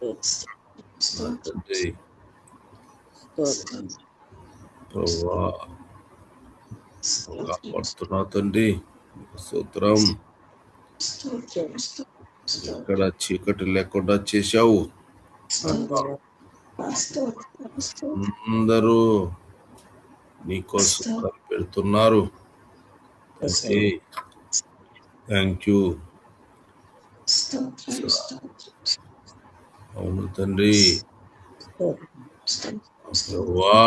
నా తండ్రి ప్రభువా కాపాడుతున్నా తండ్రి, స్తోత్రం. ఎక్కడ చీకటి లేకుండా చేశావు. అందరూ నీకోసం కనిపెడుతున్నారు. Thank you. అవును తండ్రి, ప్రభువా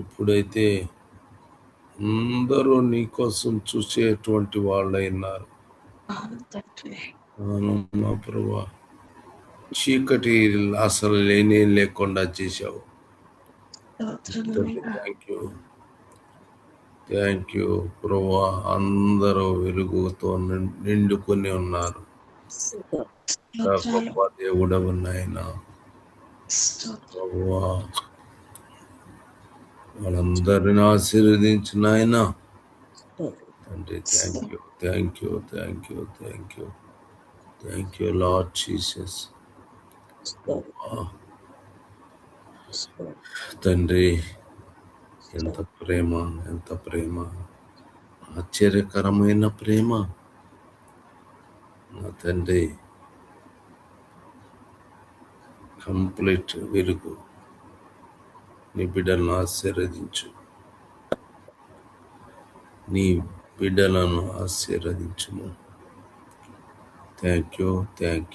ఇప్పుడైతే అందరూ నీకోసం చూసేటువంటి వాళ్ళైనారు. మా ప్రభువా, చీకటి అసలు లేనే లేకుండా చేశావు. థ్యాంక్ యూ ప్రభువా. అందరూ వెలుగుతో నిండుకొని ఉన్నారు. గొప్ప దేవుడవు నాయన ప్రభువా, వాళ్ళందరిని ఆశీర్వదించిన ఆయన తండ్రి. Thank you Lord Jesus. తండ్రి, ఎంత ప్రేమ, ఆశ్చర్యకరమైన ప్రేమ నా తండ్రి. కంప్లీట్ వెలుగు నీ బిడ్డలను ఆశీర్వదించు, నీ బిడ్డలను ఆశీర్వదించుము. థ్యాంక్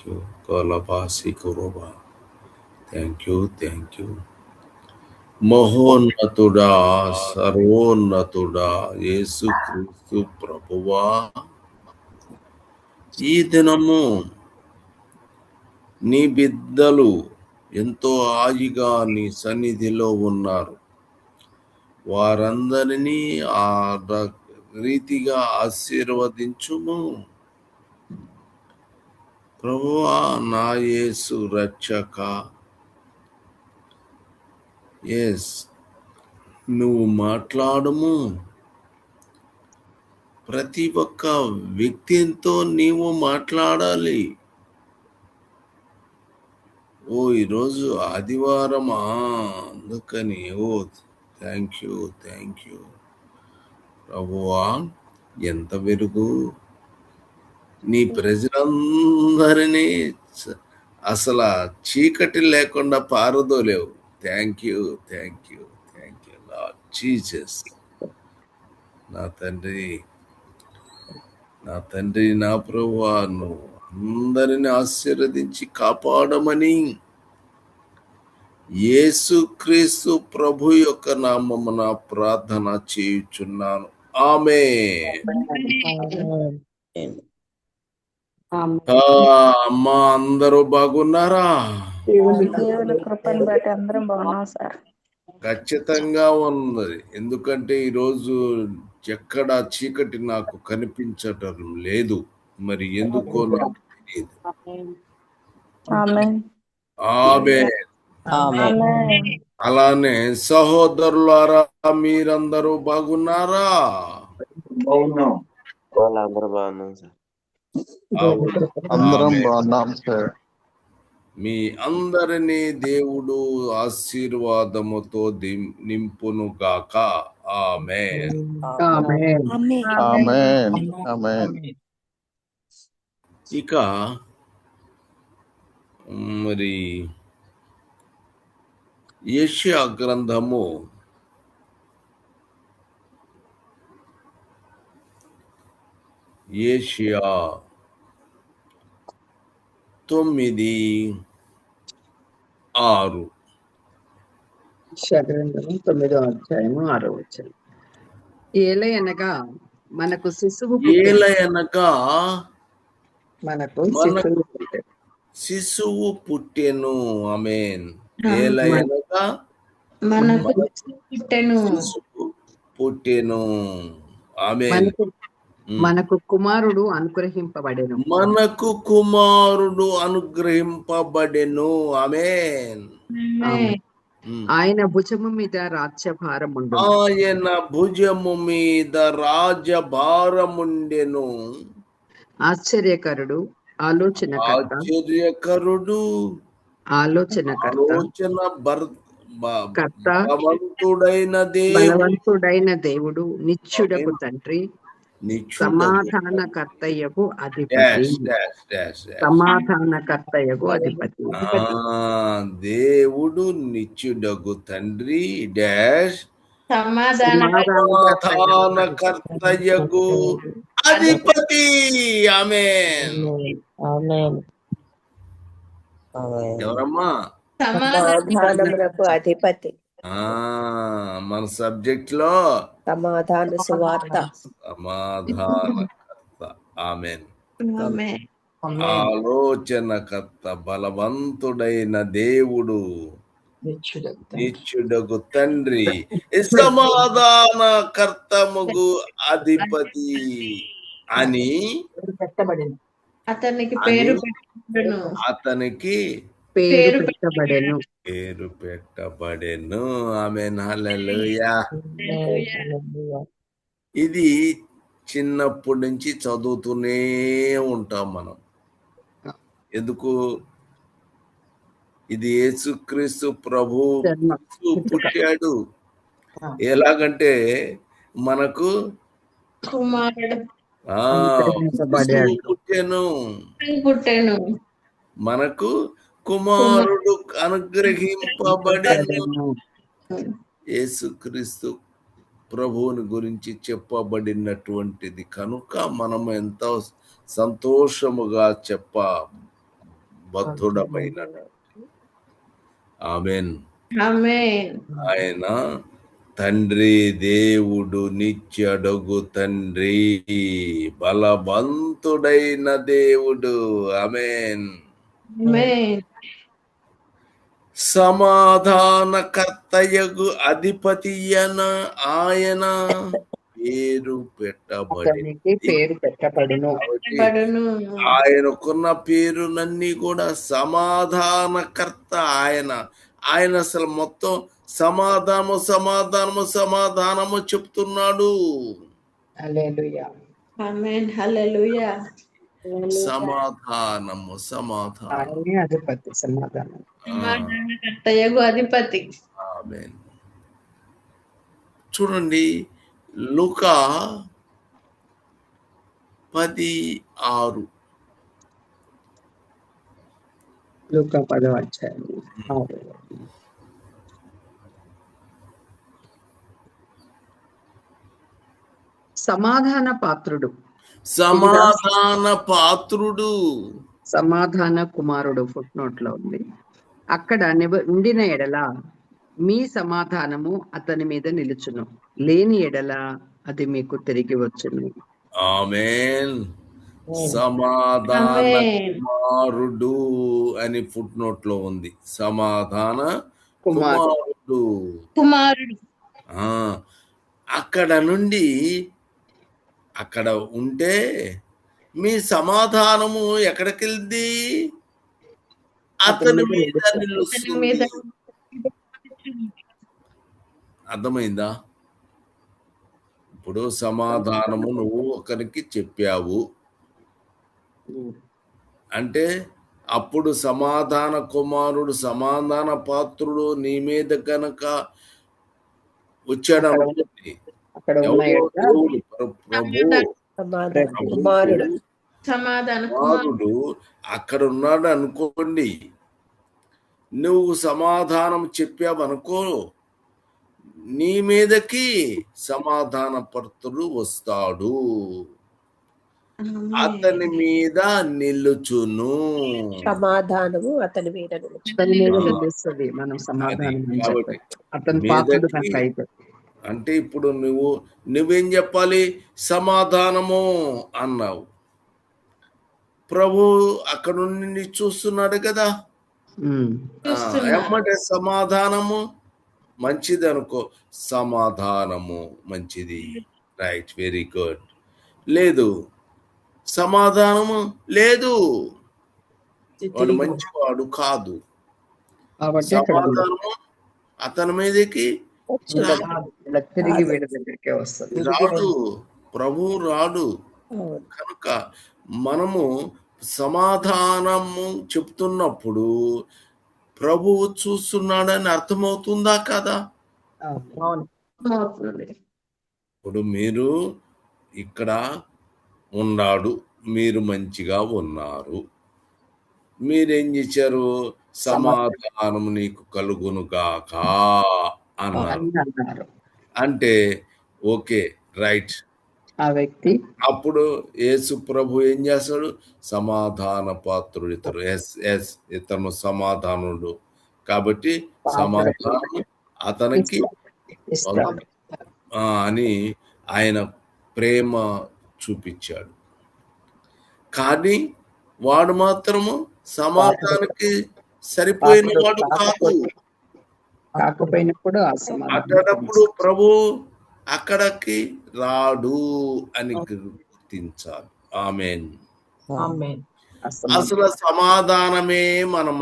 యూ కోలబాసి కురోబా. థ్యాంక్ యూ మహోన్నతుడా, సర్వోన్నతుడా యేసుక్రీస్తు ప్రభువా, ఈ దినము నీ బిడ్డలు ఎంతో హాయిగా నీ సన్నిధిలో ఉన్నారు. వారందరినీ ఆ రీతిగా ఆశీర్వదించుము ప్రభువా. నా యేసు రక్షక, నువ్వు మాట్లాడము. ప్రతి ఒక్క వ్యక్తితో నీవు మాట్లాడాలి. ఈరోజు ఆదివారమా, అందుకని థ్యాంక్ యూ ప్రభువా. ఎంత వెలుగు నీ ప్రజలందరినీ అసలు చీకటి లేకుండా పారదోలేవు. Thank you Lord Jesus. నా తండ్రి నా ప్రభువా, నువ్వు అందరిని ఆశీర్వదించి కాపాడమని యేసుక్రీస్తు ప్రభు యొక్క నామమున ప్రార్థన చేయుచున్నాను. ఆమేన్. అమ్మా, అందరూ బాగున్నారా? ఖచ్చితంగా ఉన్నది. ఎందుకంటే ఈరోజు ఎక్కడ చీకటి నాకు కనిపించటం లేదు. మరి ఎందుకో నాకు తెలియదు. ఆమేన్. అలానే సహోదరులారా, మీరందరూ బాగున్నారా? మీ అందరినీ దేవుడు ఆశీర్వాదముతో నింపును గాక. ఆమేన్. ఇక మరి యెషయా గ్రంథము 9:6. 9:6. ఏలయనగా మనకు శిశువు పుట్టెను. ఆమేన్. ఏలయనగా మనకు పుట్టెను. ఆమేన్. మనకు కుమారుడు అనుగ్రహింపబడెను. ఆమేన్. ఆయన భుజము మీద రాజ్యభారముండు. ఆయన భుజము మీద రాజభారముండెను. ఆశ్చర్యకరుడు, ఆలోచనకర్త, బలవంతుడైన దేవుడు, నిత్యుడకు తండ్రి, సమాధానకర్తయ్యకు అధిపతి. సమాధానకర్తయ్యకు అధిపతి. దేవుడు నిత్యుడగు తండ్రి డాష్ సమాధానకర్తయ్యకు అధిపతి. ఆమేన్. ఎవరమ్మా? సమాధానమునకు అధిపతి. మన సబ్జెక్ట్ లో సమాధాన సువార్త. సమాధానకర్త. ఆమేన్. ఆలోచనకర్త, బలవంతుడైన దేవుడు, నిత్యుడగు తండ్రి, సమాధానకర్తముగు అధిపతి అని అతనికి పేరు పెట్టబడెను. ఆమేన్. హల్లెలూయా. ఇది చిన్నప్పటి నుంచి చదువుతూనే ఉంటాం మనం. ఎందుకు? ఇది యేసుక్రీస్తు ప్రభు పుట్టాడు. ఎలాగంటే మనకు పుట్టాను, మనకు కుమారుడు అనుగ్రహింపబడెను. యేసుక్రీస్తు ప్రభువుని గురించి చెప్పబడినటువంటిది కనుక మనం ఎంతో సంతోషముగా చెప్పబద్ధుడమైన. ఆమేన్. ఆయన తండ్రి, దేవుడు, నిత్యుడగు తండ్రి, బలవంతుడైన దేవుడు. ఆమేన్. సమాధానకర్తయగు అధిపతి ఆయన పేరు పెట్టబడెను. ఆయనకున్న పేరులన్నీ కూడా సమాధానకర్త. ఆయన అసలు మొత్తం సమాధానము చెప్తున్నాడు. అధిపతి. ఆమేన్. చూడండి, లూకా 10:6. లూకా 10వ అధ్యాయం 6. సమాధాన పాత్రుడు, సమాధాన కుమారుడు ఫుట్నోట్ లో ఉంది. అక్కడ ఉండిన ఎడల మీ సమాధానము అతని మీద నిలుచును, లేని ఎడల అది మీకు తిరిగి వచ్చును. ఆమేన్. సమాధాన కుమారుడు అని ఫుట్నోట్ లో ఉంది. సమాధాన కుమారుడు. అక్కడ నుండి అక్కడ ఉంటే మీ సమాధానము ఎక్కడికి వెళ్ది? అతని మీద నిలుస్తుంది. అర్థమైందా? ఇప్పుడు సమాధానము నువ్వు ఒకరికి చెప్పావు అంటే అప్పుడు సమాధాన కుమారుడు, సమాధాన పాత్రుడు నీ మీద కనుక వచ్చాడు అనుకోండి, కుమారుడు అక్కడ ఉన్నాడు అనుకోండి, నువ్వు సమాధానం చెప్పావనుకో, నీ మీదకి సమాధాన పర్తుడు వస్తాడు, అతని మీద నిలుచును. సమాధానము అతని మీద నిలుస్తుంది. మనం సమాధానం అంటే ఇప్పుడు నువ్వేం చెప్పాలి? సమాధానము అన్నావు. ప్రభు అక్కడ నుండి చూస్తున్నాడు కదా, ఏమంటే సమాధానము మంచిది అనుకో, సమాధానము మంచిది, రైట్, వెరీ గుడ్. లేదు, సమాధానము లేదు, వాడు మంచివాడు కాదు. సమాధానము అతని మీదకి వచ్చున్నది. తిరిగి వీడి దగ్గరికే వస్తుంది. రాడు, ప్రభు రాడు. అవును. కనుక మనము సమాధానము చెప్తున్నప్పుడు ప్రభువు చూస్తున్నాడని అర్థమవుతుందా కదా? అవును. అవుతుంది. ఇప్పుడు మీరు ఇక్కడ ఉన్నాడు, మీరు మంచిగా ఉన్నారు, మీరేం చేశారు? సమాధానం నీకు కలుగునుగాక అన్నారు. అని అన్నారు. అంటే ఓకే, రైట్. ఆ వ్యక్తి అప్పుడు యేసు ప్రభు ఏం చేస్తాడు? సమాధాన పాత్రుడు ఇతడు. ఇతను సమాధానుడు కాబట్టి సమాధానం అతనికి ఇస్తాడు. అని ఆయన ప్రేమ చూపించాడు. కానీ వాడు మాత్రము సమాధానానికి సరిపోయిన వాడు కాదు. కాకపోయినప్పుడు ఆ సమాధానం అటప్పుడు ప్రభు అక్కడికి రాడు అని గుర్తించాలి. ఆమేన్. అసలు సమాధానమే మనం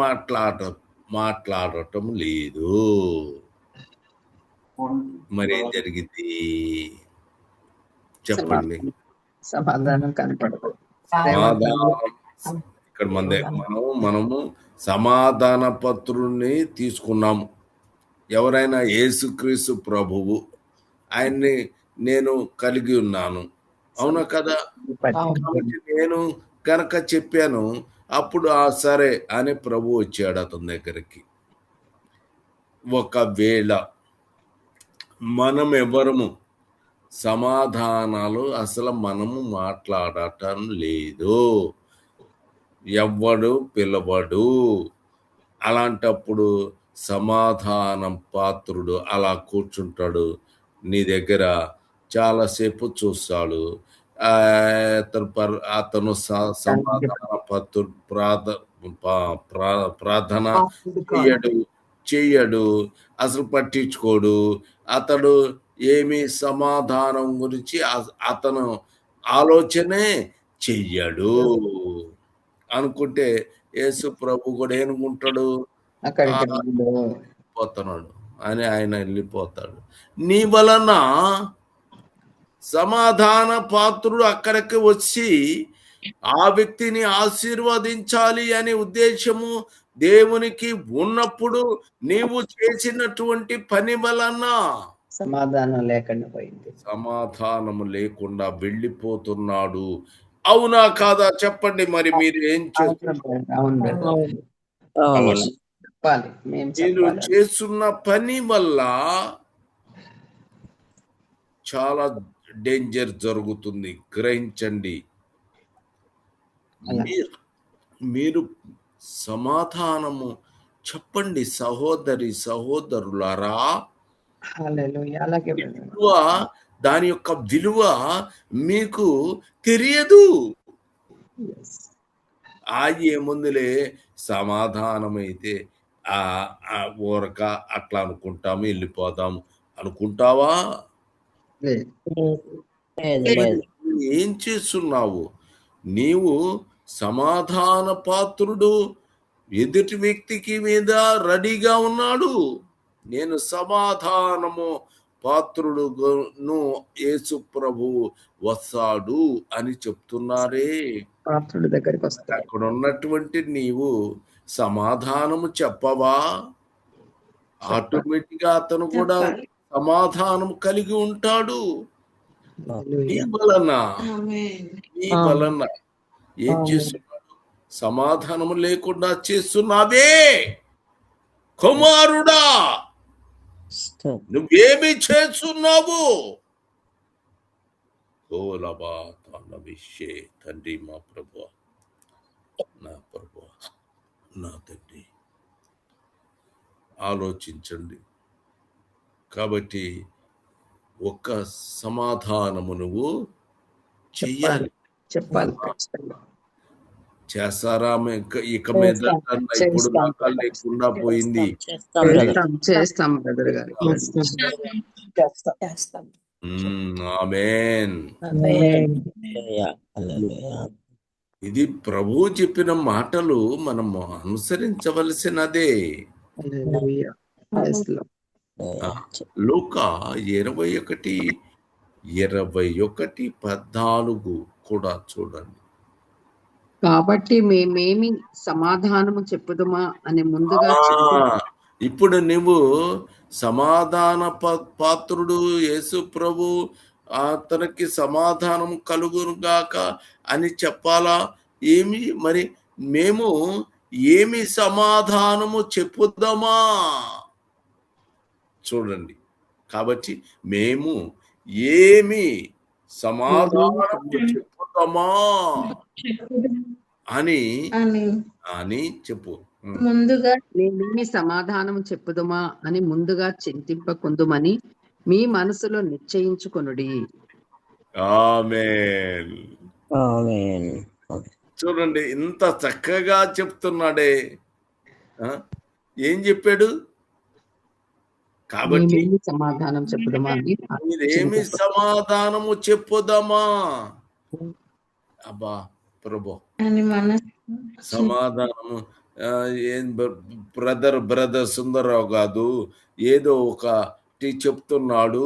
మాట్లాడటం లేదు. మరి ఏం జరిగింది చెప్పండి? సమాధానం కనపడదు. సమాధానం ఇక్కడ మనము సమాధాన పత్రుని తీసుకున్నాము. ఎవరైనా యేసుక్రీస్తు ప్రభువు, ఆయన్ని నేను కలిగి ఉన్నాను, అవునా కదా? కాబట్టి నేను కనుక చెప్పాను, అప్పుడు సరే అని ప్రభు వచ్చాడు అతని దగ్గరికి. ఒకవేళ మనం ఎవరము సమాధానాలు అసలు మనము మాట్లాడటం లేదు, ఎవ్వడు పిలవడు, అలాంటప్పుడు సమాధానం పాత్రుడు అలా కూర్చుంటాడు, నీ దగ్గర చాలాసేపు చూస్తాడు. అతను సమాధాన ప్రార్థన చెయ్యడు, అసలు పట్టించుకోడు. అతడు ఏమి సమాధానం గురించి అతను ఆలోచనే చెయ్యడు. అనుకుంటే యేసు ప్రభు కూడా ఏనుకుంటాడు? పోతున్నాడు అని ఆయన వెళ్ళిపోతాడు. నీ వలన సమాధాన పాత్రుడు అక్కడికి వచ్చి ఆ వ్యక్తిని ఆశీర్వదించాలి అనే ఉద్దేశము దేవునికి ఉన్నప్పుడు నీవు చేసినటువంటి పని వలన సమాధానం లేకుండా పోయింది. సమాధానము లేకుండా వెళ్ళిపోతున్నాడు. అవునా కాదా చెప్పండి? మరి మీరు ఏం చేస్తున్నారు? మీరు చేస్తున్న పని వల్ల చాలా డేంజర్ జరుగుతుంది, గ్రహించండి. మీరు సమాధానము చెప్పండి సహోదరి సహోదరులారా. దాని యొక్క విలువ మీకు తెలియదు. ఏముందులే సమాధానం అయితే ఊరక అట్లా అనుకుంటాము, వెళ్ళిపోదాము అనుకుంటావా? ఏం చేస్తున్నావు నీవు? సమాధాన పాత్రుడు ఎదుటి వ్యక్తికి మీద రెడీగా ఉన్నాడు. నేను సమాధానము పాత్రుడును యేసు ప్రభువు వస్తాడు అని చెప్తున్నారే. పాత్రుడి దగ్గరికి వస్తాడు. అక్కడ ఉన్నటువంటి నీవు సమాధానము చెప్పవా? ఆటోమేటిక్గా అతను కూడా సమాధానం కలిగి ఉంటాడు. నీ వలన ఏం చేస్తున్నాడు? సమాధానము లేకుండా చేస్తున్నావే. కుమారుడా, నువ్వేమి చేస్తున్నావు? తండ్రి, మా ప్రభు, నా ప్రభు, నా తండ్రి, ఆలోచించండి. కాబట్టి ఒక్క సమాధానము నువ్వు చెయ్యాలి, చెప్పాలి. చేస్తారా? ఇక మీద ఇప్పుడు దాకా లేకుండా పోయింది. చేస్తాం బ్రదర్ గారు. ఆమేన్. ఇది ప్రభువు చెప్పిన మాటలు మనము అనుసరించవలసినదే. లూకా 21:14 కూడా చూడండి. కాబట్టి మేమేమి సమాధానము చెప్పుదుమా అని ముందుగా చెప్పి ఇప్పుడు నువ్వు సమాధాన పాత్రుడు యేసు ప్రభు, అతనికి సమాధానం కలుగునుగాక అని చెప్పాలా? ఏమి మరి మేము ఏమి సమాధానము చెప్పుదామా? చూడండి, కాబట్టి మేము ఏమి సమాధానము చెప్పుదామా అని అని చెప్పు. ముందుగా మేమేమి సమాధానము చెప్పుదుమా అని ముందుగా చింతింపకుందుమని మీ మనసులో నిశ్చయించుకొనుడి. ఆమేన్. ఆమేన్. చూడండి, ఇంత చక్కగా చెప్తున్నాడే. ఏం చెప్పాడు? కాబట్టి మేమేమి సమాధానం చెప్పుదుమా అని మీరేమి సమాధానము చెప్పుదామా? అబ్బా ప్రభు, అని సమాధానము ఏం బ్రదర్ సుందరరావు కాదు, ఏదో ఒకటి చెప్తున్నాడు,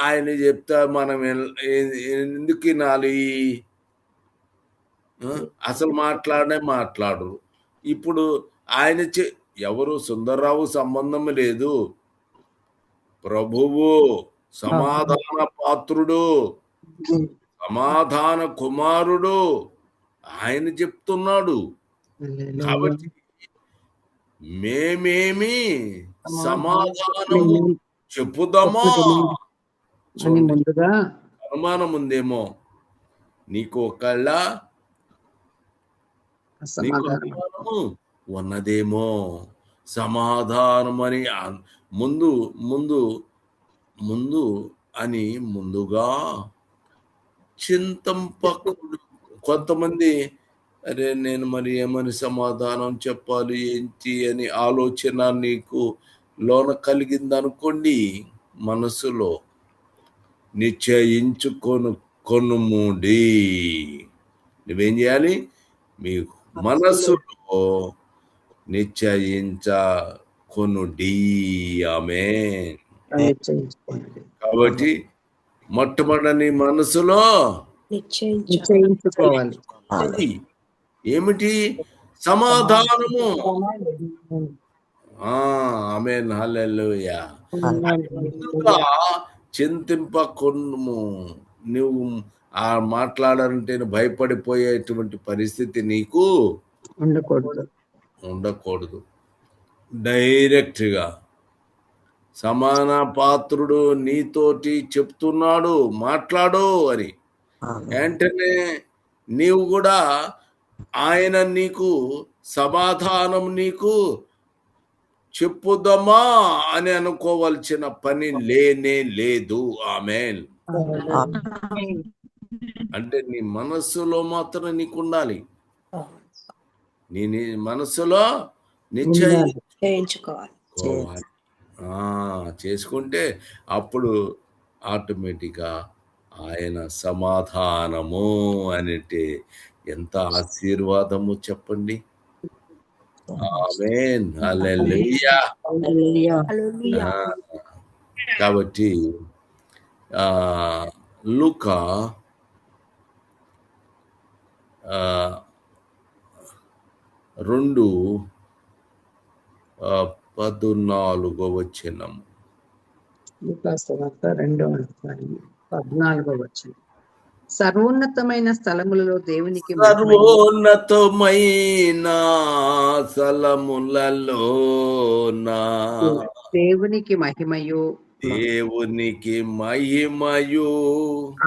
ఆయన చెప్తా మనం ఎందుకు వినాలి? అసలు మాట్లాడరు. ఇప్పుడు ఆయన ఎవరు సుందరరావు సంబంధం లేదు, ప్రభువు సమాధాన పాత్రుడు, సమాధాన కుమారుడు, ఆయన చెప్తున్నాడు. కాబట్టి మేమేమి సమాధానము చెప్పుదామా? అని ముందుగా అనుమానం ఉందేమో నీకు, ఒకళ్ళ అనుమానము ఉన్నదేమో. సమాధానం అని ముందు ముందు ముందు అని ముందుగా చింతంపకుడు. కొంతమంది అరే నేను మరి ఏమని సమాధానం చెప్పాలి ఏంటి అని ఆలోచన నీకు లోన కలిగింది అనుకోండి, మనసులో కొనుముడి. నువ్వేం చేయాలి? మీ మనసులో కొనుడి. ఆమేన్. కాబట్టి మొట్టమొదటి మనసులో నిశ్చయించుకోవాలి. ఏమిటి? సమాధానము. ఆమేన్. హల్లెలూయా. ముందుగా చింతింపకొనుము. నువ్వు మాట్లాడాలంటే భయపడిపోయేటువంటి పరిస్థితి నీకు ఉండకూడదు. డైరెక్ట్గా సమాన పాత్రుడు నీతోటి చెప్తున్నాడు, మాట్లాడు అని. వెంటనే నీవు కూడా ఆయన నీకు సమాధానం నీకు చెప్పుదామా అని అనుకోవాల్సిన పని లేనే లేదు. ఆమేన్. అంటే నీ మనస్సులో మాత్రం నీకు ఉండాలి. నీ మనస్సులో నిశ్చయించుకోవాలి. చేసుకుంటే అప్పుడు ఆటోమేటిక్గా ఆయన సమాధానము అంటే ఎంత ఆశీర్వాదము చెప్పండి. ఆమేన్. హల్లెలూయా. కాబట్టి లూకా 2:14 14 సర్వోన్నతమైన స్థలములలో దేవునికి మహిమయు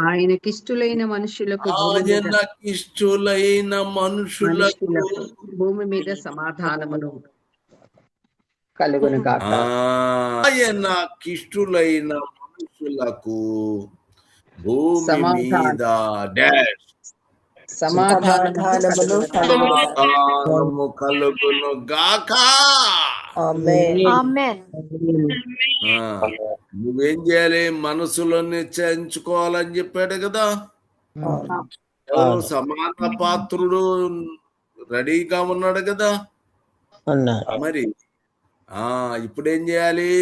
ఆయనకిష్టులైన మనుషులకు భూమి మీద సమాధానమును కలుగును గాక. ఆయనకిష్టులైన మనుషులకు భూమి మీద సమాధానమును కలుగును గాక. నువ్వేం చేయాలి? మనసులో నిశ్చయించుకోవాలని చెప్పాడు కదా. సమాన పాత్రుడు రెడీగా ఉన్నాడు కదా. మరి ఇప్పుడేం చేయాలి?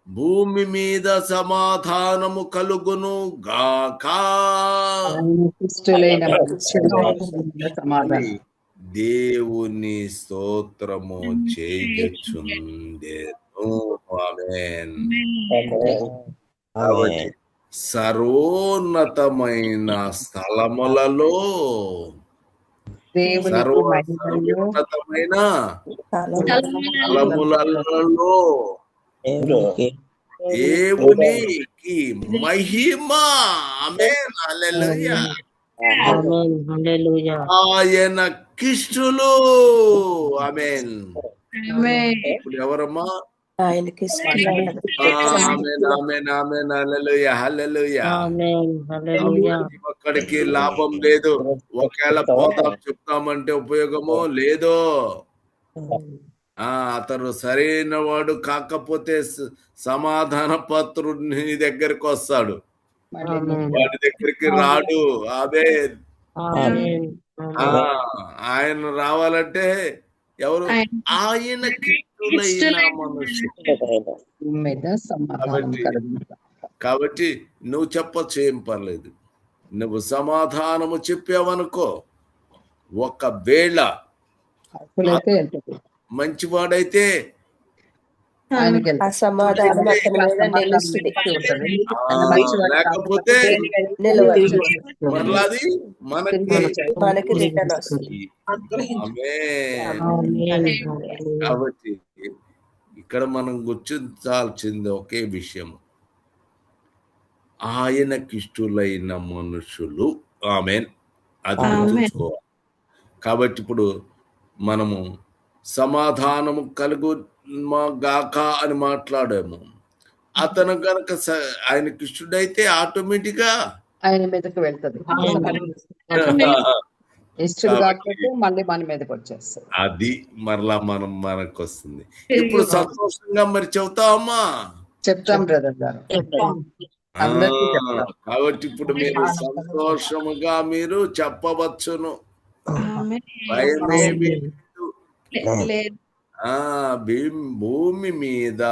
భూమి మీద సమాధానము కలుగును గాక ఇష్టలైన మనుషుల సమాధానం. దేవుని స్తోత్రము చేయచుండెను. ఆమేన్. కాబట్టి సర్వోన్నతమైన స్థలములలో సర్వోన్నతమైన స్థలములలో దేవునికి మహిమ. ఆమేన్. హల్లెలూయా. ఆయన కిష్టులు. ఆమేన్. ఇప్పుడు ఎవరమ్మా? ఆయనకి ఒక్కడికి లాభం లేదు. ఒకవేళ పోతాం చెప్తామంటే ఉపయోగము లేదు. అతను సరైన వాడు కాకపోతే సమాధాన పత్రుని దగ్గరికి వస్తాడు, వాడి దగ్గరికి రాడు. ఆమేన్. ఆయన రావాలంటే ఎవరు? ఆయన కిష్టులైన మనుషులు. కాబట్టి నువ్వు చెప్పచ్చు, ఏం పర్లేదు. నువ్వు సమాధానము చెప్పావనుకో, ఒకవేళ మంచివాడైతే లేకపోతే మరలాది మనకి రిటర్న్ వస్తుంది. కాబట్టి ఇక్కడ మనం గుర్తించాల్సింది ఒకే విషయం, ఆయనకిష్టులైన మనుషులు. ఆమేన్. అది గుర్తుంచుకోవాలి. కాబట్టి ఇప్పుడు మనము సమాధానము కలుగు గాక అని మాట్లాడాము. అతను కనుక ఆయనకి ఇష్టడైతే ఆటోమేటిక్ గా ఆయన మీదకి వెళ్తుంది. మళ్ళీ మన మీదకి వచ్చేస్తుంది. అది మరలా మనకు వస్తుంది. ఇప్పుడు సంతోషంగా మరి చెబుతామా? చెప్తాం బ్రదర్ గారు. కాబట్టి ఇప్పుడు మీరు సంతోషముగా మీరు చెప్పవచ్చును. భయమేమి భూమి మీద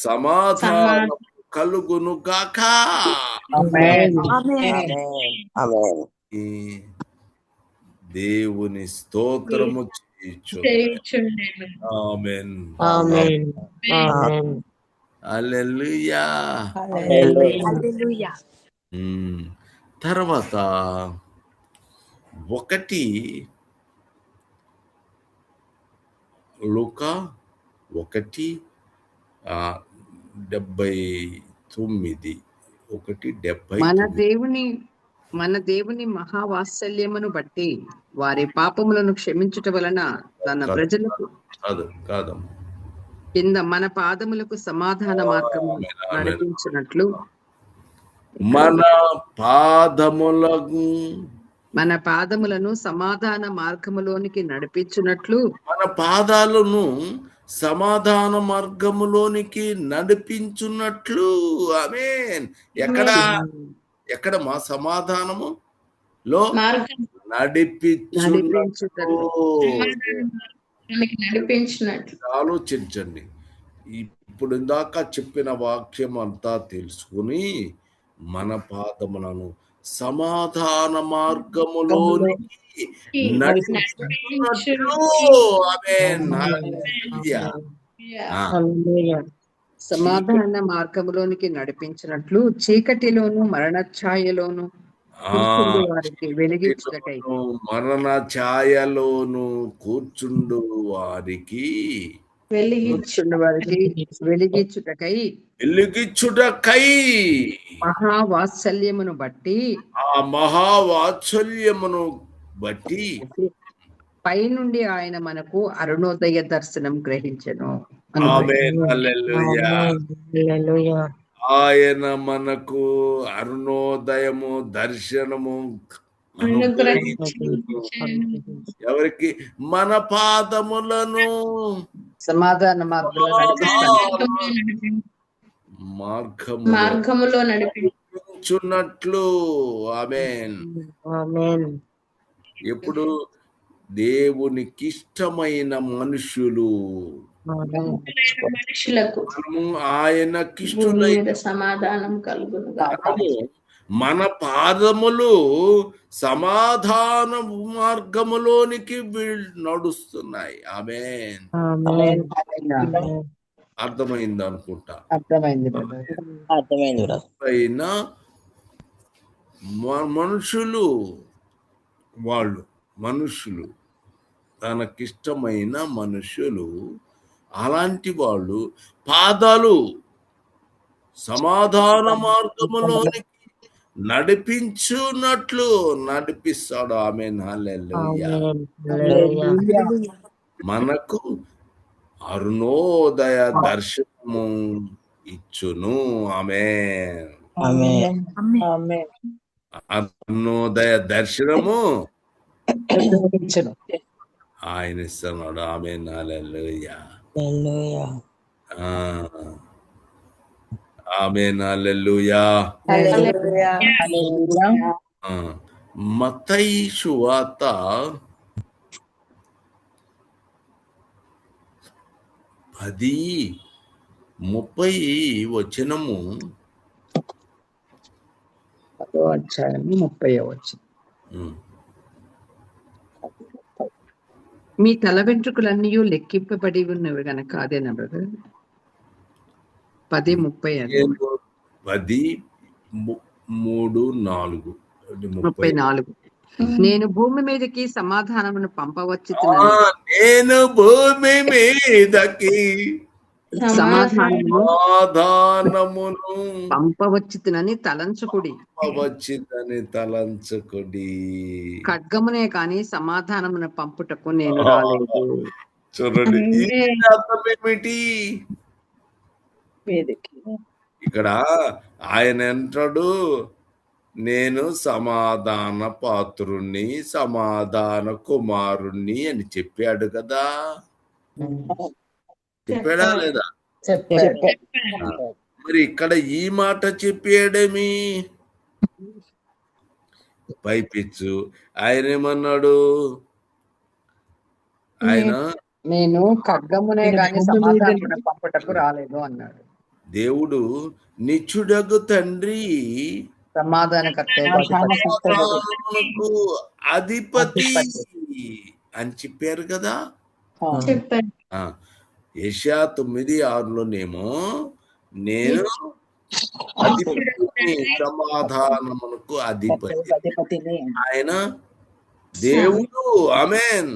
సమాధానం కలుగును గాక. దేవుని స్తోత్రము చేయుచుండెను. ఆమేన్. హల్లెలూయా. తర్వాత 1 లూకా 1:79. మన దేవుని మహావాత్సల్యమును బట్టి వారి పాపములను క్షమించుట వలన తన ప్రజలకు కింద మన పాదములకు సమాధాన మార్గము నడిపించినట్లు మన పాదములను సమాధాన మార్గములోనికి నడిపించినట్లు మన పాదాలను సమాధాన మార్గములోనికి నడిపించున్నట్లు. ఆమేన్. ఎక్కడ మా సమాధానము లో నడిపించినట్లు. ఆలోచించండి. ఇప్పుడు ఇందాక చెప్పిన వాక్యం అంతా తెలుసుకుని మన పాదములను సమాధాన మార్గములోనికి నడిపించున్నట్లు. ఆమేన్. సమాధాన మార్గములోనికి నడిపించినట్లు చీకటిలోను మరణ ఛాయలోను వారికి వెలిగించుటకై మరణ ఛాయలోను కూర్చుండు వారికి వెలిగించుటకై మహావాత్సల్యమును బట్టి పైనుండి ఆయన మనకు అరుణోదయ దర్శనం గ్రహించెను. ఆయన మనకు అరుణోదయము దర్శనము ఎవరికి? మన పాదములను సమాధాన మార్గములో నడిపించున్నట్లు. ఆమేన్. ఎప్పుడు దేవునికి ఇష్టమైన మనుషులు మనుషులకు మనము ఆయనకిష్టులైన భూమి మీద సమాధానం కలుగును గాక. మన పాదములు సమాధాన మార్గములోనికి నడుస్తున్నాయి. ఆమేన్. అర్థమైంది అనుకుంటా. అర్థమైంది. అయినా మనుషులు మనుషులు తనకిష్టమైన మనుషులు అలాంటి వాళ్ళు పాదాలు సమాధాన మార్గములోనికి నడిపించున్నట్లు నడిపిస్తాడు. ఆమేన్. హల్లెలూయా. మనకు అరుణోదయ దర్శనము ఇచ్చును. ఆమేన్. అరుణోదయ దర్శనము ఆయన ఇస్తున్నాడు. ఆమేన్. హల్లెలూయా. ఆమేన్. హల్లెలూయా. మత్తయి సువార్త 10:30 వచనము. 10:30. మీ తల వెంట్రుకలన్నీ లెక్కింపబడి ఉన్నవి గనక అదేనా బ్రదర్? 10:30. 10:34. నేను భూమి మీదకి సమాధానమును పంపవచ్చు. నేను భూమి మీదకి సమాధానమును పంపవచ్చునని తలంచుకుడి. ఖడ్గమునే కాని సమాధానమును పంపుటకు నేను రాలేదు. చూడండి అర్థమేమిటి ఇక్కడ? ఆయన అంటాడు, నేను సమాధాన పాత్రుణ్ణి, సమాధాన కుమారుణ్ణి అని చెప్పాడు కదా. చెప్పాడా లేదా? మరి ఇక్కడ ఈ మాట చెప్పాడేమి? పైపిచ్చు ఆయన ఏమన్నాడు? ఆయన నేను ఖడ్గమునే గాని సమాధానమును పంపుటకు రాలేదు అన్నాడు. దేవుడు నిత్యుడగు తండ్రి, సమాధానమునకు అధిపతి అని చెప్పారు కదా. యెషయా 9:6లోనేమో నేను అధిపతిని, సమాధానమునకు అధిపతి. ఆయన దేవుడు. ఆమేన్.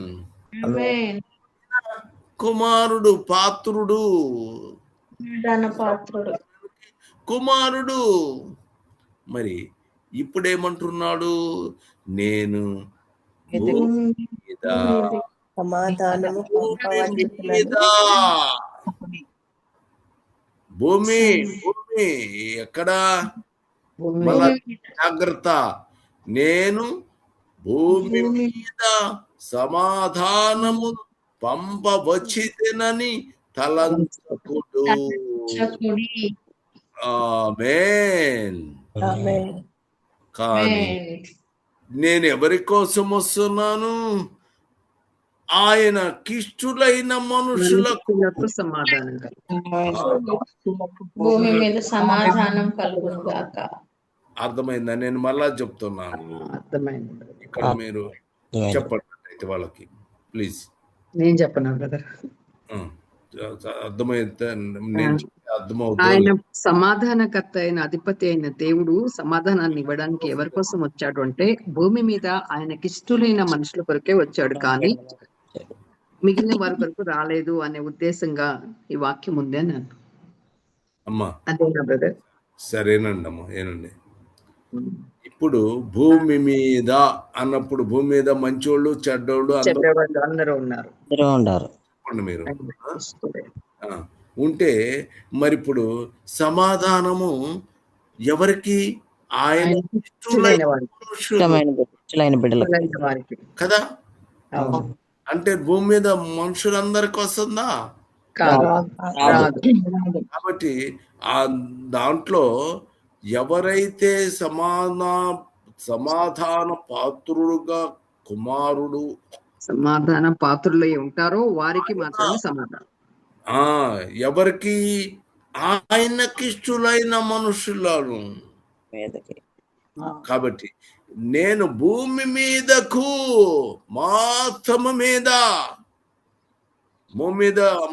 కుమారుడు, పాత్రుడు, కుమారుడు. మరి ఇప్పుడేమంటున్నాడు? నేను భూమి ఎక్కడ? మళ్ళా జాగ్రత్త. నేను భూమి మీద సమాధానము పంపవచ్చినని తలంచుకుడు. ఆమేన్. కానీ నేను ఎవరి కోసం వస్తున్నాను? ఆయన కిష్టులైన మనుషులకు సమాధానం భూమి మీద సమాధానం కలుగును గాక. అర్థమైందా? నేను మళ్ళా చెప్తున్నాను. అర్థమైంది. ఇక్కడ మీరు చెప్పండి అయితే వాళ్ళకి ప్లీజ్. నేను చెప్పనా బ్రదర్? అర్థమైతే ఆయన సమాధానకర్త అయిన అధిపతి అయిన దేవుడు సమాధానాన్ని ఇవ్వడానికి ఎవరి కోసం వచ్చాడు అంటే భూమి మీద ఆయనకిష్టులైన మనుషుల కొరకే వచ్చాడు, కానీ మిగిలిన వారి కొరకు రాలేదు అనే ఉద్దేశంగా ఈ వాక్యం ఉంది అని అమ్మా. అదేనా బ్రదర్? సరేనండి అమ్మా. ఏనండి, ఇప్పుడు భూమి మీద అన్నప్పుడు భూమి మీద మంచోళ్ళు చెడ్డోళ్ళు అందరూ ఉన్నారు. చెప్పండి మీరు. ఉంటే మరి ఇప్పుడు సమాధానము ఎవరికి? ఆయన కదా. అంటే భూమి మీద మనుషులందరికి వస్తుందా? కాబట్టి ఆ దాంట్లో ఎవరైతే సమాధాన పాత్రుడుగా కుమారుడు సమాధాన పాత్రులై ఉంటారో వారికి మాత్రమే సమాధానం. ఎవరికి? ఆయనకిష్టులైన మనుషులను. కాబట్టి నేను భూమి మీదకు మాత్రము మీద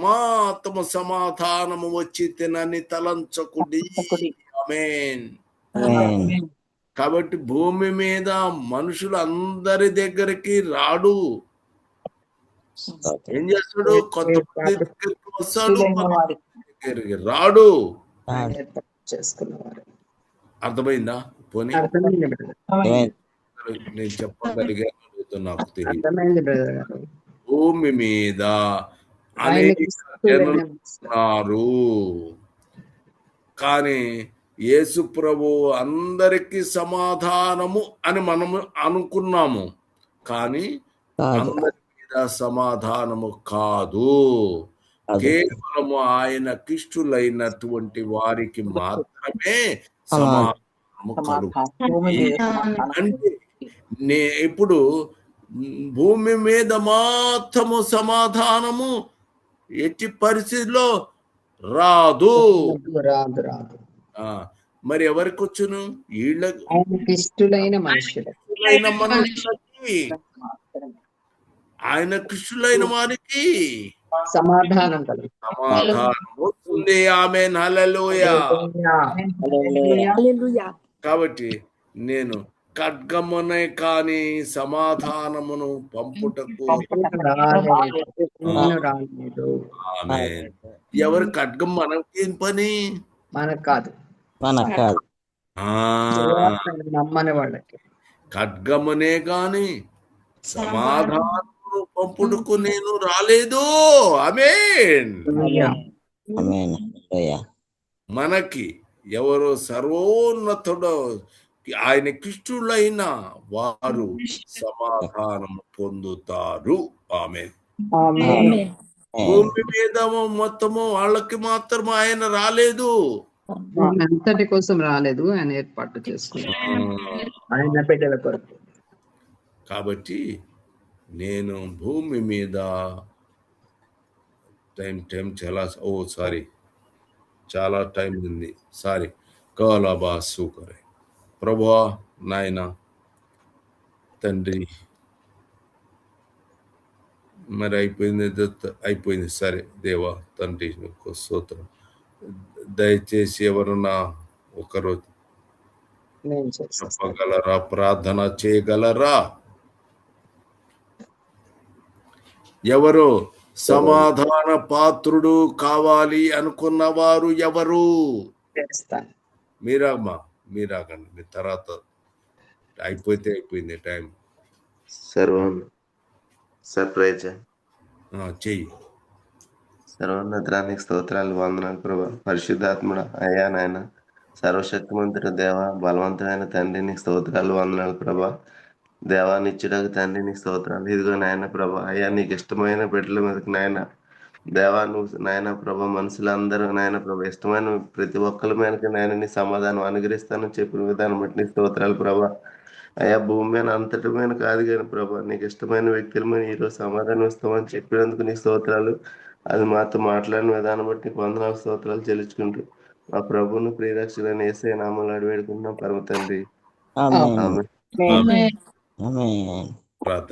మాత్రము సమాధానము వచ్చి తినని తలంచకుడి. ఆమేన్. కాబట్టి భూమి మీద మనుషులు అందరి దగ్గరికి రాడు. ఏం చేస్తాడు? కొంతమంది దగ్గరికి వస్తాడు, దగ్గరికి రాడు. చేసుకున్నవారు. అర్థమైందా? పోనీ అర్థమైంది బ్రదర్. నేను చెప్పగలిగాను నాకు తెలియదు. అర్థమైంది బ్రదర్ గారు. భూమి మీద ఆయనకి అనేక ఇష్టమైన జనులు ఉన్నారు, కానీ యేసు ప్రభు అందరికీ సమాధానము అని మనము అనుకున్నాము, కానీ అందరి మీద సమాధానము కాదు. కేవలము ఆయనకిష్టులైనటువంటి వారికి మాత్రమే సమాధానము కలుగుతుంది. అంటే ఇప్పుడు భూమి మీద మాత్రము సమాధానము ఎట్టి పరిస్థితిలో రాదు. రాదు. మరి ఎవరికి వచ్చును? వీళ్ళకి ఇష్టలైన మనుషులకి, ఆయనకిష్టులైన వారికి సమాధానం వస్తుంది. ఆమేన్. హల్లెలూయా. కాబట్టి నేను ఖడ్గమునే కాని సమాధానమును పంపుటకు రాలేదు. ఆమేన్. ఎవరు ఖడ్గం? మనకేం పని? మనకు కాదు. నమ్మని వాళ్ళకి ఖడ్గమునే కాని సమాధానమును పంపుటకు నేను రాలేదు. ఆమేన్. మనకి ఎవరు సర్వోన్నతుడు ఆయనకిష్టులైన వారు సమాధానం పొందుతారు. ఆమేన్. భూమి మీద మొత్తము వాళ్ళకి మాత్రం ఆయన రాలేదు. అంతటి కోసం రాలేదు, ఆయన ఏర్పాటు చేసుకున్నాడు ఆయన బిడ్డల కొరకు. కాబట్టి నేను భూమి మీద టైం చాలా టైం ఉంది. సారీ కాలాబా సూకరే. ప్రభువా, నాయన తండ్రి, మరి అయిపోయింది. సరే దేవా తండ్రి, స్తోత్రం. దయచేసి ఎవరన్నా ఒకరు చెప్పగలరా? ప్రార్థన చేయగలరా? ఎవరు సమాధాన పాత్రుడు కావాలి అనుకున్న వారు ఎవరు? మీరాకండి. మీ తర్వాత అయిపోయింది టైం. సర్ప్రైజ్ చెయ్యి. సర్వోన్నతానికి స్తోత్రాలు, వందనాలు ప్రభా. పరిశుద్ధాత్ముడ అయ్యా నాయన, సర్వశక్తిమంతుడు దేవ, బలవంతమైన తండ్రి, నీకు స్తోత్రాలు, వందనాలు ప్రభా. దేవా నిత్యుడకు తండ్రి, నీకు స్తోత్రాలు. ఇదిగో నాయన ప్రభా, అయ్యా నీకు ఇష్టమైన బిడ్డల మీదకి నాయన దేవా, నువ్వు నాయన ప్రభా, మనుషులందరూ నాయన ప్రభా ఇష్టమైన ప్రతి ఒక్కరి మీదకి నాయన నీ సమాధానం అనుగ్రహిస్తానని చెప్పిన విధానం బట్టి నీ స్తోత్రాలు ప్రభా. అయ్యా భూమి మీద అంతటి మీద కాదు కానీ ప్రభా, నీకు ఇష్టమైన వ్యక్తుల మీద ఈరోజు సమాధానం ఇస్తామని చెప్పినందుకు నీ స్తోత్రాలు. అది మాతో మాట్లాడిన విధానం బట్టి నీకు వందనాలు, స్తోత్రాలు చెల్లించుకుంటూ మా ప్రభువును ప్రియరక్షకుడైన యేసయ్య నామములో అడివేడుకుంటున్నాం పరమ తండ్రి.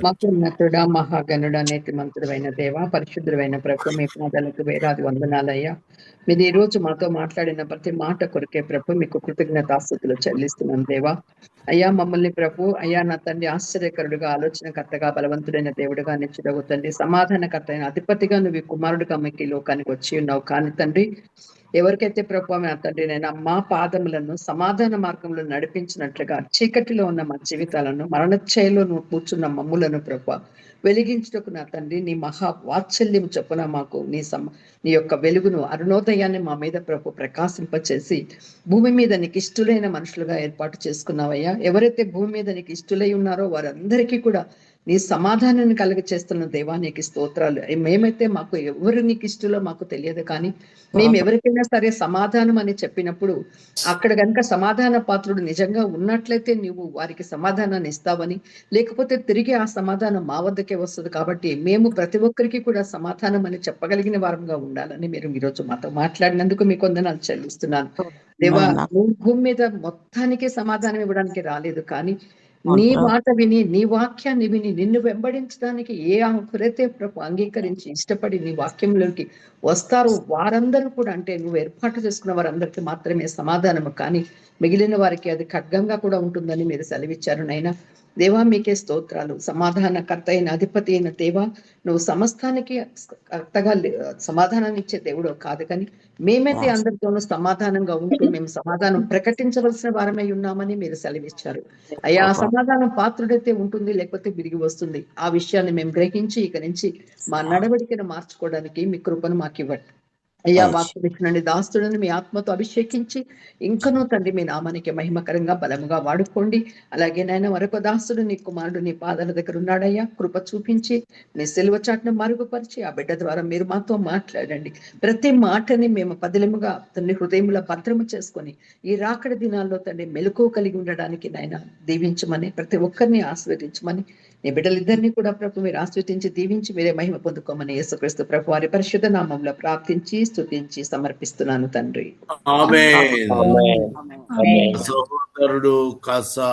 మహోన్నతుడా, మహాగణుడా, నీతిమంతుడైన దేవ, పరిశుద్ధుడైన ప్రభు, మీ పాదాలకు వేలాది వందనాలయ్యా. మీరు ఈ రోజు మాతో మాట్లాడిన ప్రతి మాట కొరకే ప్రభు మీకు కృతజ్ఞతాస్తుతులు చెల్లిస్తున్నాం దేవా. అయ్యా మమ్మల్ని ప్రభు, అయ్యా నా తండ్రి, ఆశ్చర్యకరుడుగా, ఆలోచనకర్తగా, బలవంతుడైన దేవుడుగా, నిత్యుడగు తండ్రి, సమాధానకర్త అయిన అధిపతిగా నువ్వు కుమారుడుగా మీకు ఈ లోకానికి వచ్చి ఉన్నావు. కానీ తండ్రి, ఎవరికైతే ప్రభు నా తండ్రి నేను మా పాదములను సమాధాన మార్గంలో నడిపించినట్లుగా చీకటిలో ఉన్న మా జీవితాలను, మరణఛయలో నువ్వు కూర్చున్న మమ్ములను ప్రభు వెలిగించుటకు నా తండ్రి నీ మహా వాత్సల్యం చొప్పున మాకు నీ యొక్క వెలుగును, అరుణోదయాన్ని మా మీద ప్రభు ప్రకాశింపచేసి భూమి మీద నీకు ఇష్టలైన మనుషులుగా ఏర్పాటు చేసుకున్నావయ్యా. ఎవరైతే భూమి మీద నీకు ఇష్టలై ఉన్నారో వారందరికీ కూడా నీ సమాధానాన్ని కలుగ చేస్తున్న దేవా నీకు స్తోత్రాలు. మేమైతే మాకు ఎవరు నీకు ఇష్టలో మాకు తెలియదు, కానీ మేము ఎవరికైనా సరే సమాధానం అని చెప్పినప్పుడు అక్కడ కనుక సమాధాన పాత్రుడు నిజంగా ఉన్నట్లయితే నువ్వు వారికి సమాధానాన్ని ఇస్తావని, లేకపోతే తిరిగి ఆ సమాధానం మా వద్దకే వస్తుంది. కాబట్టి మేము ప్రతి ఒక్కరికి కూడా సమాధానం అని చెప్పగలిగిన వారంగా ఉండాలని మీరు ఈరోజు మాతో మాట్లాడినందుకు మీకు వందనాలు చెల్లిస్తున్నాను దేవా. నువ్వు భూమి మీద మొత్తానికి సమాధానం ఇవ్వడానికి రాలేదు, కానీ నీ మాట విని నీ వాక్యాన్ని విని నిన్ను వెంబడించడానికి ఏ హృదయ ప్రభు అంగీకరించి ఇష్టపడి నీ వాక్యంలోకి వస్తారో వారందరూ కూడా, అంటే నువ్వు ఏర్పాటు చేసుకున్న వారందరికీ మాత్రమే సమాధానము, కానీ మిగిలిన వారికి అది ఖడ్గంగా కూడా ఉంటుందని మీరు సెలవిచ్చారు నైనా. దేవా మీకే స్తోత్రాలు. సమాధానకర్త అయిన అధిపతి అయిన దేవా, నువ్వు సమస్తానికి కర్తగా సమాధానాన్ని ఇచ్చే దేవుడు కాదు, కానీ మేమైతే అందరితోనూ సమాధానంగా ఉంటూ మేము సమాధానం ప్రకటించవలసిన వారమై ఉన్నామని మీరు సెలవిచ్చారు అయ్యా. ఆ సమాధానం పాత్రుడైతే ఉంటుంది, లేకపోతే విరిగి వస్తుంది. ఆ విషయాన్ని మేము గ్రహించి ఇక నుంచి మా నడవడికను మార్చుకోవడానికి మీ కృపను మాకు ఇవ్వండి అయ్యా. వాక్యం ఇచ్చినండి దాస్తులను మీ ఆత్మతో అభిషేకించి ఇంకనూ తండ్రి మీ నామానికి మహిమకరంగా బలముగా వాడుకోండి. అలాగే నాయన మరొక దాస్తుడు నీ కుమారుడు నీ పాదాల దగ్గర ఉన్నాడయ్యా, కృప చూపించి నీ సిలువ చాటును మరుగుపరిచి ఆ బిడ్డ ద్వారా మీరు మాతో మాట్లాడండి. ప్రతి మాటని మేము పదిలముగా తండ్రి హృదయంలో భద్రము చేసుకొని ఈ రాకడ దినాల్లో తండ్రి మెలకువ కలిగి ఉండడానికి నాయన దీవించమని, ప్రతి ఒక్కరిని ఆశీర్వదించమని, నీ బిడ్డలిద్దరినీ కూడా ప్రభు మీరు ఆశీర్వదించి దీవించి మీరే మహిమ పొందుకోమని యేసుక్రీస్తు ప్రభు వారి పరిశుద్ధ నామంలో ప్రార్థించి స్తుతించి సమర్పిస్తున్నాను తండ్రి. ఆమేన్. సహోదరుడు కాసా